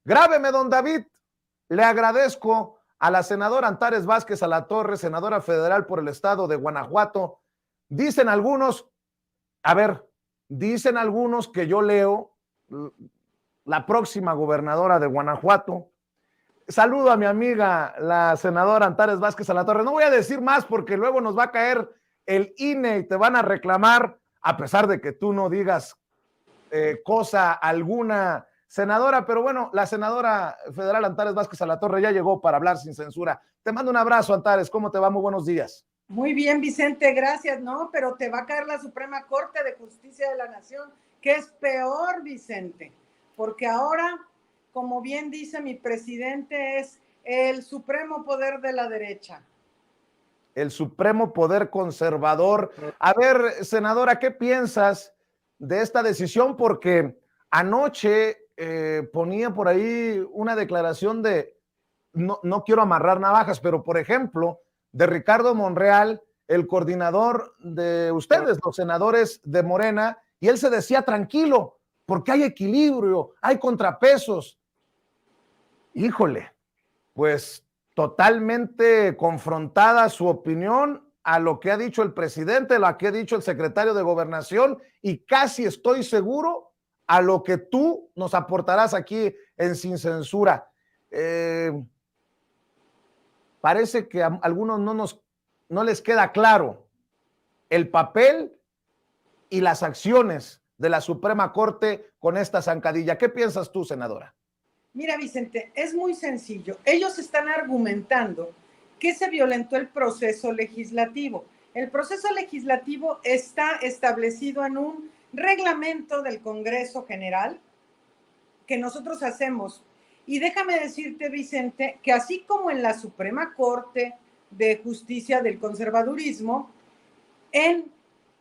Grábeme, don David. Le agradezco a la senadora Antares Vázquez Alatorre, senadora federal por el estado de Guanajuato. Dicen algunos, dicen algunos que yo leo la próxima gobernadora de Guanajuato. Saludo a mi amiga, la senadora Antares Vázquez Alatorre. No voy a decir más porque luego nos va a caer el INE y te van a reclamar, a pesar de que tú no digas cosa alguna, senadora. Pero bueno, la senadora federal Antares Vázquez Alatorre ya llegó para hablar sin censura. Te mando un abrazo, Antares. ¿Cómo te va? Muy buenos días. Muy bien, Vicente, gracias. No, pero te va a caer la Suprema Corte de Justicia de la Nación, que es peor, Vicente, porque ahora, como bien dice mi presidente, es el supremo poder de la derecha. El supremo poder conservador. A ver, senadora, ¿qué piensas de esta decisión? Porque anoche ponía por ahí una declaración de, no quiero amarrar navajas, pero por ejemplo, de Ricardo Monreal, el coordinador de ustedes, los senadores de Morena, y él se decía tranquilo, porque hay equilibrio, hay contrapesos. Híjole, pues totalmente confrontada su opinión a lo que ha dicho el presidente, a lo que ha dicho el secretario de Gobernación, y casi estoy seguro a lo que tú nos aportarás aquí en Sin Censura. Parece que a algunos no les queda claro el papel y las acciones de la Suprema Corte con esta zancadilla. ¿Qué piensas tú, senadora? Mira, Vicente, es muy sencillo. Ellos están argumentando que se violentó el proceso legislativo. El proceso legislativo está establecido en un reglamento del Congreso General que nosotros hacemos. Y déjame decirte, Vicente, que así como en la Suprema Corte de Justicia del Conservadurismo, en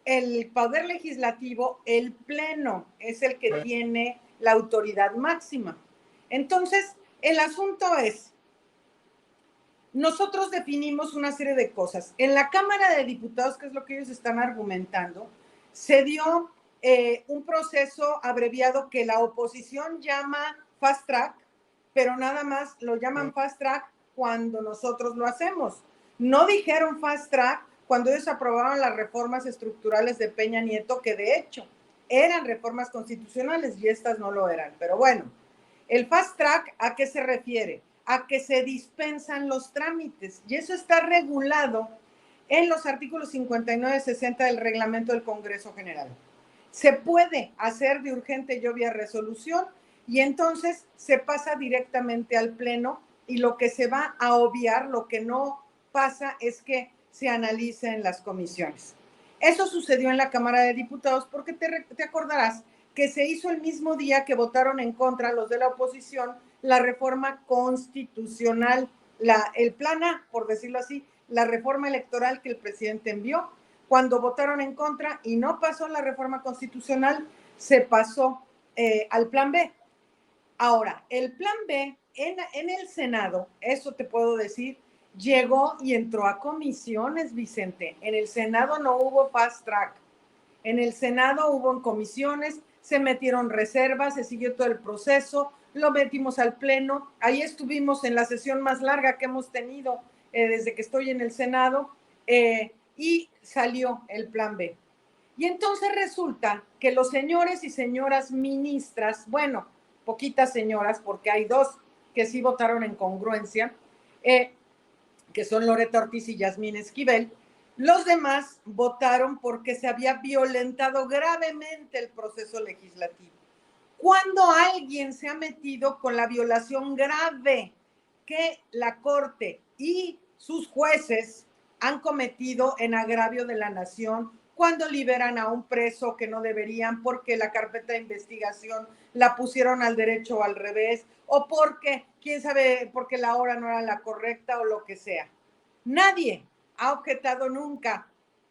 el Poder Legislativo, el Pleno es el que tiene la autoridad máxima. Entonces, el asunto es, nosotros definimos una serie de cosas. En la Cámara de Diputados, que es lo que ellos están argumentando, se dio un proceso abreviado que la oposición llama fast track, pero nada más lo llaman fast track cuando nosotros lo hacemos. No dijeron fast track cuando ellos aprobaron las reformas estructurales de Peña Nieto, que de hecho eran reformas constitucionales y estas no lo eran. Pero bueno, el fast track, ¿a qué se refiere? A que se dispensan los trámites, y eso está regulado en los artículos 59 y 60 del reglamento del Congreso General. Se puede hacer de urgente y obvia resolución, y entonces se pasa directamente al Pleno, y lo que se va a obviar, lo que no pasa, es que se analice en las comisiones. Eso sucedió en la Cámara de Diputados porque te acordarás que se hizo el mismo día que votaron en contra los de la oposición la reforma constitucional, el plan A, por decirlo así, la reforma electoral que el presidente envió. Cuando votaron en contra y no pasó la reforma constitucional, se pasó al plan B. Ahora, el plan B en el Senado, eso te puedo decir, llegó y entró a comisiones, Vicente. En el Senado no hubo fast track. En el Senado hubo en comisiones, se metieron reservas, se siguió todo el proceso, lo metimos al Pleno. Ahí estuvimos en la sesión más larga que hemos tenido desde que estoy en el Senado, y salió el plan B. Y entonces resulta que los señores y señoras ministras, bueno, poquitas señoras, porque hay dos que sí votaron en congruencia, que son Loretta Ortiz y Yasmín Esquivel. Los demás votaron porque se había violentado gravemente el proceso legislativo. Cuando alguien se ha metido con la violación grave que la Corte y sus jueces han cometido en agravio de la nación, cuando liberan a un preso que no deberían porque la carpeta de investigación la pusieron al derecho o al revés, o porque, quién sabe, porque la hora no era la correcta o lo que sea. Nadie ha objetado nunca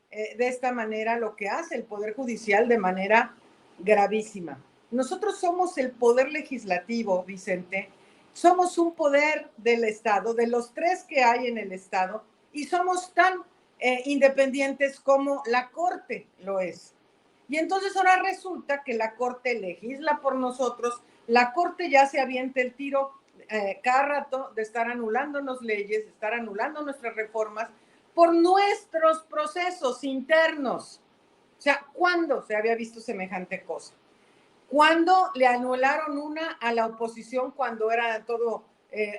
de esta manera lo que hace el Poder Judicial de manera gravísima. Nosotros somos el poder legislativo, Vicente, somos un poder del Estado, de los tres que hay en el Estado, y somos tan independientes como la Corte lo es. Y entonces ahora resulta que la Corte legisla por nosotros, La Corte ya se avienta el tiro cada rato de estar anulándonos leyes, de estar anulando nuestras reformas por nuestros procesos internos. O sea, ¿cuándo se había visto semejante cosa? ¿Cuándo le anularon una a la oposición cuando era todo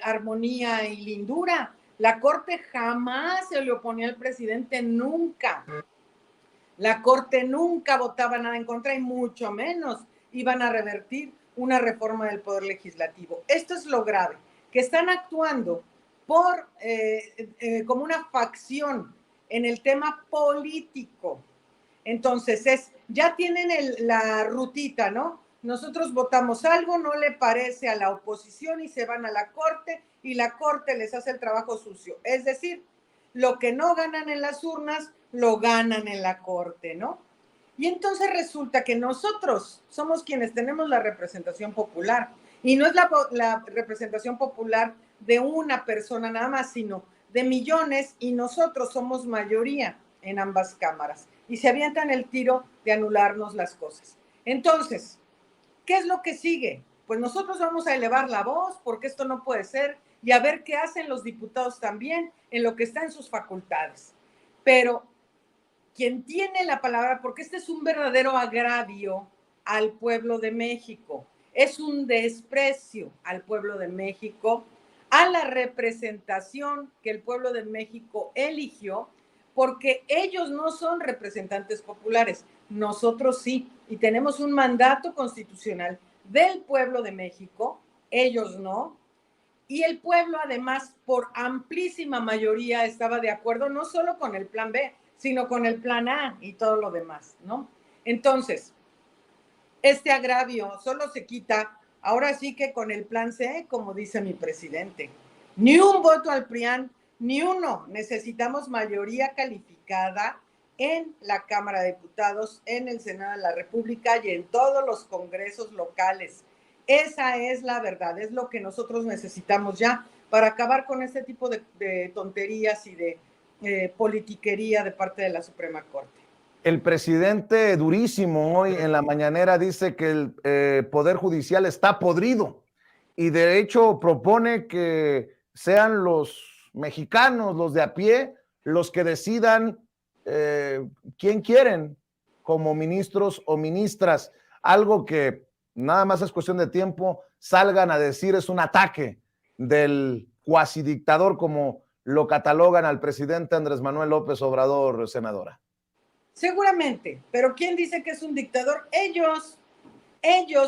armonía y lindura? La Corte jamás se le oponía al presidente, nunca. La Corte nunca votaba nada en contra y mucho menos iban a revertir una reforma del Poder Legislativo. Esto es lo grave, que están actuando como una facción en el tema político. Entonces, ya tienen la rutita, ¿no? Nosotros votamos algo, no le parece a la oposición y se van a la Corte y la Corte les hace el trabajo sucio. Es decir, lo que no ganan en las urnas, lo ganan en la Corte, ¿no? Y entonces resulta que nosotros somos quienes tenemos la representación popular. Y no es la representación popular de una persona nada más, sino de millones, y nosotros somos mayoría en ambas cámaras. Y se avientan el tiro de anularnos las cosas. Entonces, ¿qué es lo que sigue? Pues nosotros vamos a elevar la voz porque esto no puede ser y a ver qué hacen los diputados también en lo que está en sus facultades. Pero quien tiene la palabra, porque este es un verdadero agravio al pueblo de México, es un desprecio al pueblo de México, a la representación que el pueblo de México eligió, porque ellos no son representantes populares, nosotros sí, y tenemos un mandato constitucional del pueblo de México, ellos no, y el pueblo además por amplísima mayoría estaba de acuerdo no solo con el plan B, sino con el plan A y todo lo demás, ¿no? Entonces, este agravio solo se quita, ahora sí que con el plan C, como dice mi presidente. Ni un voto al PRIAN, ni uno. Necesitamos mayoría calificada en la Cámara de Diputados, en el Senado de la República y en todos los congresos locales. Esa es la verdad, es lo que nosotros necesitamos ya para acabar con este tipo de tonterías y de politiquería de parte de la Suprema Corte. El presidente durísimo hoy en la mañanera dice que el Poder Judicial está podrido y de hecho propone que sean los mexicanos, los de a pie, los que decidan quién quieren como ministros o ministras. Algo que nada más es cuestión de tiempo, salgan a decir es un ataque del cuasi dictador como lo catalogan al presidente Andrés Manuel López Obrador, senadora. Seguramente, pero ¿quién dice que es un dictador? Ellos,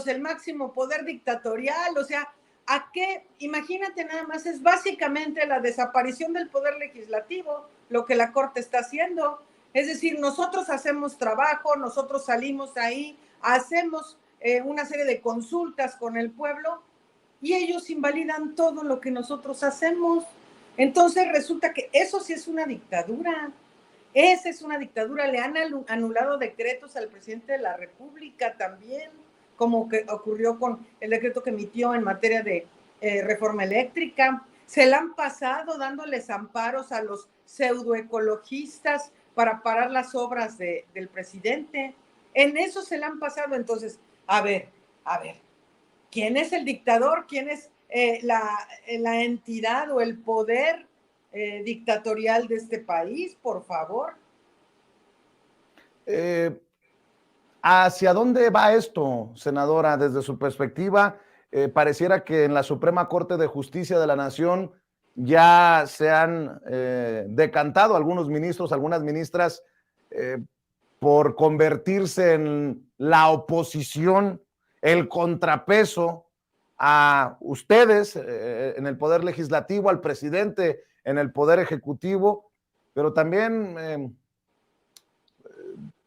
el máximo poder dictatorial, o sea, ¿a qué? Imagínate nada más, es básicamente la desaparición del poder legislativo, lo que la Corte está haciendo. Es decir, nosotros hacemos trabajo, nosotros salimos ahí, hacemos una serie de consultas con el pueblo y ellos invalidan todo lo que nosotros hacemos. Entonces resulta que eso sí es una dictadura. Esa es una dictadura. Le han anulado decretos al presidente de la República también, como que ocurrió con el decreto que emitió en materia de reforma eléctrica. Se la han pasado dándoles amparos a los pseudoecologistas para parar las obras del presidente. En eso se la han pasado. Entonces, a ver, ¿quién es el dictador? ¿Quién es la entidad o el poder dictatorial de este país? Por favor. ¿Hacia dónde va esto, senadora? Desde su perspectiva, pareciera que en la Suprema Corte de Justicia de la Nación ya se han decantado algunos ministros, algunas ministras, por convertirse en la oposición, el contrapeso a ustedes en el Poder Legislativo, al presidente en el Poder Ejecutivo, pero también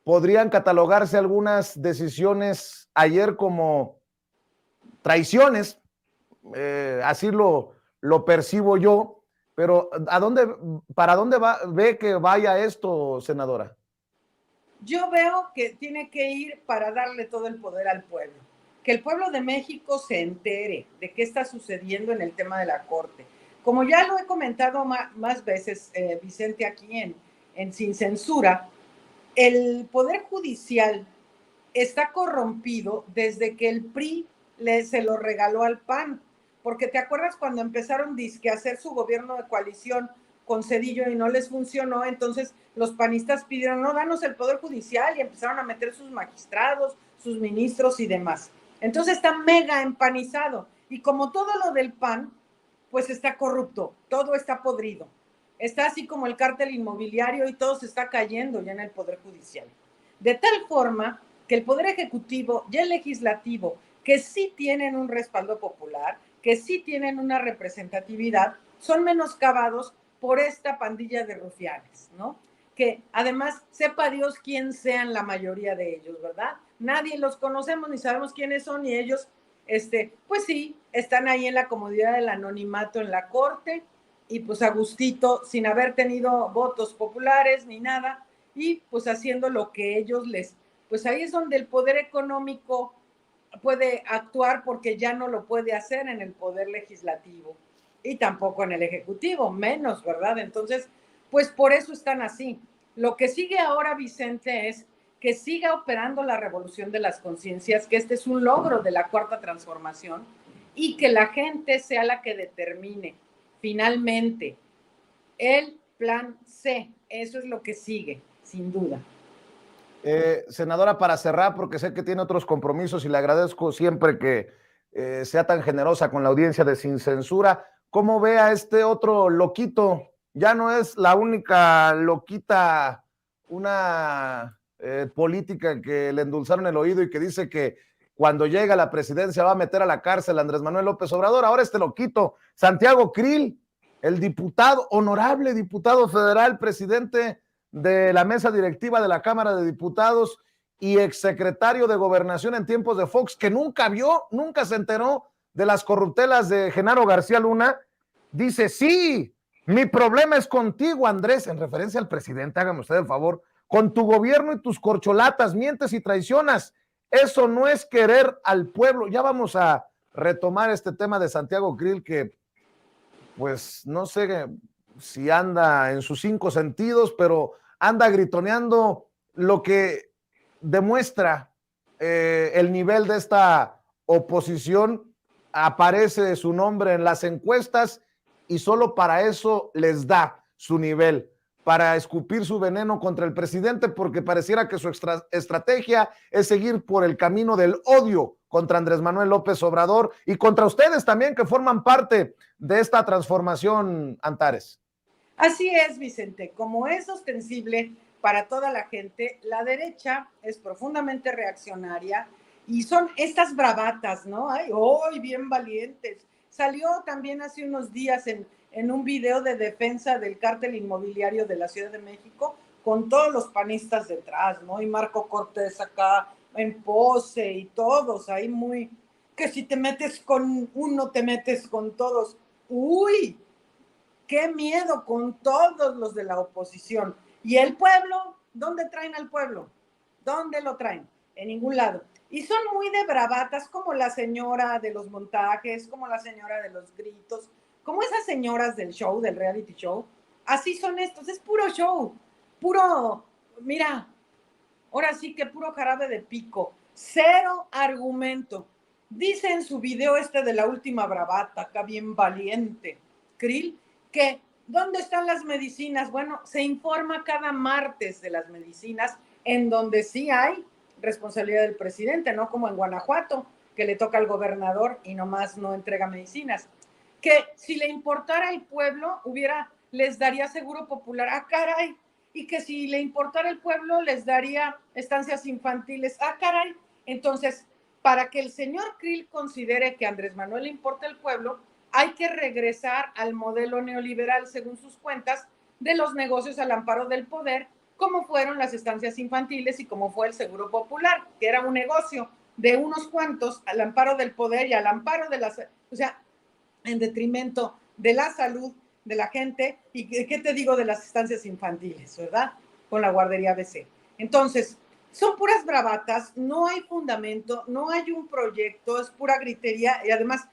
podrían catalogarse algunas decisiones ayer como traiciones, así lo percibo yo, pero ¿para dónde ve que vaya esto, senadora? Yo veo que tiene que ir para darle todo el poder al pueblo. Que el pueblo de México se entere de qué está sucediendo en el tema de la Corte. Como ya lo he comentado más veces, Vicente, aquí en Sin Censura, el Poder Judicial está corrompido desde que el PRI se lo regaló al PAN, porque te acuerdas cuando empezaron dizque a hacer su gobierno de coalición con Zedillo y no les funcionó, entonces los panistas pidieron, no, danos el Poder Judicial y empezaron a meter sus magistrados, sus ministros y demás. Entonces está mega empanizado y como todo lo del PAN, pues está corrupto, todo está podrido. Está así como el cártel inmobiliario y todo se está cayendo ya en el Poder Judicial. De tal forma que el Poder Ejecutivo y el Legislativo, que sí tienen un respaldo popular, que sí tienen una representatividad, son menoscabados por esta pandilla de rufianes, ¿no? Que además, sepa Dios quién sean la mayoría de ellos, ¿verdad? Nadie los conocemos ni sabemos quiénes son y ellos, pues sí, están ahí en la comodidad del anonimato en la corte y pues a gustito, sin haber tenido votos populares ni nada, y pues haciendo lo que ellos pues ahí es donde el poder económico puede actuar porque ya no lo puede hacer en el poder legislativo y tampoco en el ejecutivo, menos, ¿verdad? Entonces, pues por eso están así. Lo que sigue ahora, Vicente, es que siga operando la revolución de las conciencias, que este es un logro de la cuarta transformación y que la gente sea la que determine finalmente el plan C. Eso es lo que sigue, sin duda. Senadora, para cerrar, porque sé que tiene otros compromisos y le agradezco siempre que sea tan generosa con la audiencia de Sin Censura. ¿Cómo ve a este otro loquito? Ya no es la única loquita, una política que le endulzaron el oído y que dice que cuando llega a la presidencia va a meter a la cárcel a Andrés Manuel López Obrador. Ahora este loquito, Santiago Krill, el diputado, honorable diputado federal, presidente de la mesa directiva de la Cámara de Diputados y exsecretario de Gobernación en tiempos de Fox, que nunca vio, nunca se enteró de las corruptelas de Genaro García Luna, dice, sí, mi problema es contigo, Andrés, en referencia al presidente, hágame usted el favor, con tu gobierno y tus corcholatas, mientes y traicionas. Eso no es querer al pueblo. Ya vamos a retomar este tema de Santiago Krill, que pues no sé si anda en sus cinco sentidos, pero anda gritoneando lo que demuestra el nivel de esta oposición. Aparece su nombre en las encuestas y solo para eso les da su nivel, para escupir su veneno contra el presidente, porque pareciera que su estrategia es seguir por el camino del odio contra Andrés Manuel López Obrador y contra ustedes también que forman parte de esta transformación, Antares. Así es, Vicente. Como es ostensible para toda la gente, la derecha es profundamente reaccionaria y son estas bravatas, ¿no? Ay, hoy bien valientes. Salió también hace unos días en un video de defensa del cártel inmobiliario de la Ciudad de México con todos los panistas detrás, ¿no? Y Marco Cortés acá en pose y todos ahí muy, que si te metes con uno, te metes con todos. Uy, qué miedo con todos los de la oposición. ¿Y el pueblo? ¿Dónde traen al pueblo? ¿Dónde lo traen? En ningún lado. Y son muy de bravatas, como la señora de los montajes, como la señora de los gritos, como esas señoras del show, del reality show. Así son estos, es puro show, puro, mira, ahora sí que puro jarabe de pico, cero argumento. Dice en su video de la última bravata, acá bien valiente, Krill, que ¿dónde están las medicinas? Bueno, se informa cada martes de las medicinas, en donde sí hay responsabilidad del presidente, no como en Guanajuato, que le toca al gobernador y nomás no entrega medicinas. Que si le importara al pueblo, les daría seguro popular. Ah, caray. Y que si le importara el pueblo, les daría estancias infantiles. Ah, caray. Entonces, para que el señor Krill considere que a Andrés Manuel le importa el pueblo, hay que regresar al modelo neoliberal, según sus cuentas, de los negocios al amparo del poder, como fueron las estancias infantiles y como fue el Seguro Popular, que era un negocio de unos cuantos al amparo del poder y al amparo de las, o sea, en detrimento de la salud de la gente y qué te digo de las estancias infantiles, ¿verdad? Con la guardería ABC. Entonces, son puras bravatas, no hay fundamento, no hay un proyecto, es pura gritería y además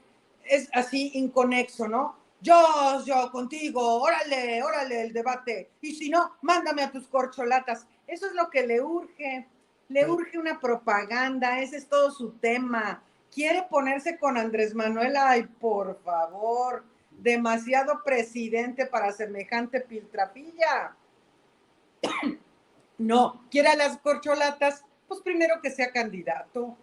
es así inconexo, ¿no? Yo contigo, órale, órale el debate. Y si no, mándame a tus corcholatas. Eso es lo que le urge una propaganda, ese es todo su tema. quiere ponerse con Andrés Manuel. Ay, por favor, demasiado presidente para semejante piltrapilla. No, quiere a las corcholatas, pues primero que sea candidato.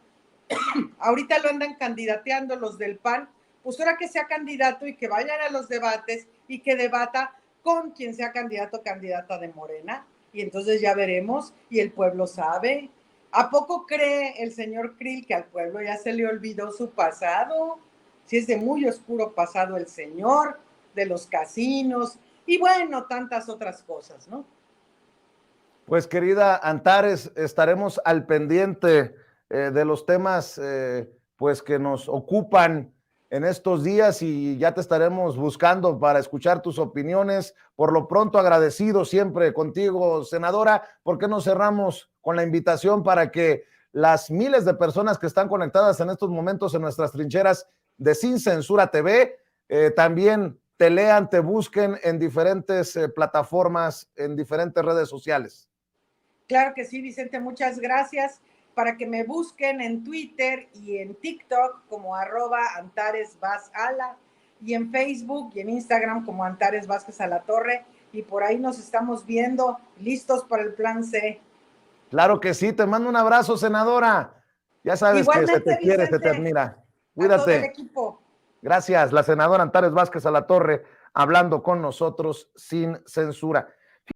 Ahorita lo andan candidateando los del PAN, pues ahora que sea candidato y que vayan a los debates y que debata con quien sea candidato o candidata de Morena. Y entonces ya veremos y el pueblo sabe. ¿A poco cree el señor Krill que al pueblo ya se le olvidó su pasado? Si es de muy oscuro pasado el señor, de los casinos y bueno, tantas otras cosas, ¿no? Pues querida Antares, estaremos al pendiente de los temas pues que nos ocupan en estos días y ya te estaremos buscando para escuchar tus opiniones. Por lo pronto, agradecido siempre contigo, senadora. ¿Por qué no cerramos con la invitación para que las miles de personas que están conectadas en estos momentos en nuestras trincheras de Sin Censura TV también te lean, te busquen en diferentes plataformas, en diferentes redes sociales? Claro que sí, Vicente, muchas gracias. Para que me busquen en Twitter y en TikTok como @AntaresVazAla y en Facebook y en Instagram como Antares Vázquez Alatorre. Y por ahí nos estamos viendo, listos para el plan C. Claro que sí, te mando un abrazo, senadora. Ya sabes que se Igualmente, te quiere, se te Vicente, admira. a todo el Cuídate. equipo. Gracias, la senadora Antares Vázquez Alatorre, hablando con nosotros sin censura.